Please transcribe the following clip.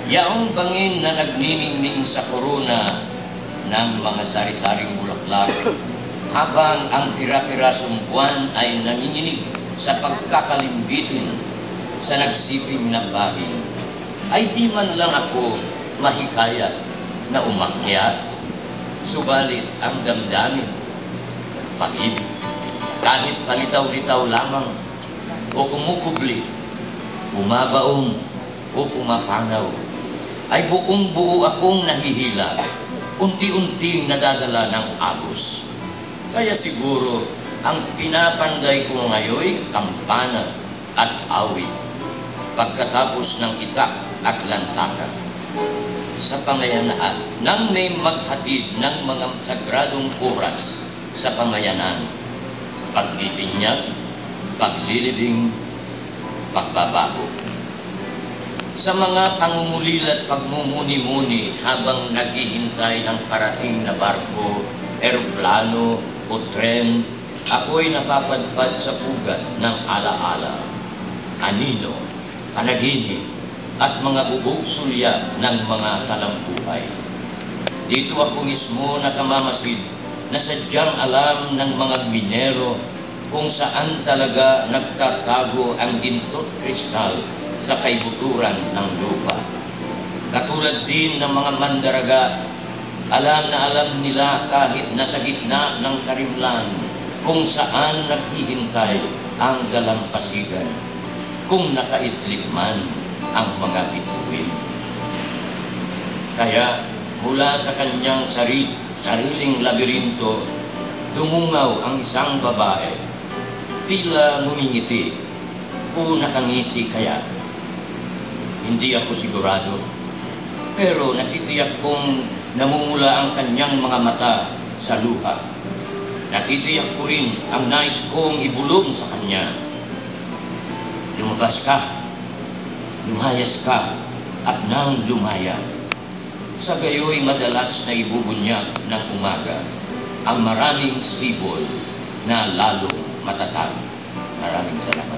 Yaong bangin na nagniningning sa korona ng mga sari-saring bulaklak, habang ang pira-pirasong buwan ay nanginginig sa pagkakalimbitin sa nagsiping na baging, ay di man lang ako mahikayat na umakyat. Subalit ang damdamin, pag-ibig, kahit palitaw-litaw lamang o kumukubli, bumabaon o pumapanaw, ay buong-buo akong nahihila, unti-unting nadadala ng agos. Kaya siguro, ang pinapanday ko ngayon kampana at awit, pagkatapos ng itak at lantakan. Sa pamayanaan, nang may maghatid ng mga sagradong oras sa pamayanan, pagbibinyag, paglilibing, pagbabago. Sa mga pangungulila at pagmumuni-muni habang naghihintay ng parating na barko, eroplano o tren, ako'y napapadpad sa pugat ng alaala, anino, panaginip, at mga bubog sulya ng mga talambuhay. Dito ako mismo nakamamasid na sadyang alam ng mga minero kung saan talaga nagtatago ang ginto't kristal sa kaibuturan ng lupa. Katulad din ng mga mandaraga, alam na alam nila kahit nasa gitna ng karimlan kung saan naghihintay ang dalampasigan, kung nakaidlip man ang mga bituin. Kaya mula sa kanyang sariling labirinto, dumungaw ang isang babae, tila ngumingiti o nakangisi kaya. Hindi ako sigurado, pero natitiyak kong namumula ang kanyang mga mata sa luha. Natitiyak ko rin ang nais kong ibulong sa kanya. Lumabas ka, lumayas ka, at nang lumaya. Sa gayoy madalas na ibubunyag ng umaga ang maraming sibol na lalong matatag. Maraming salamat.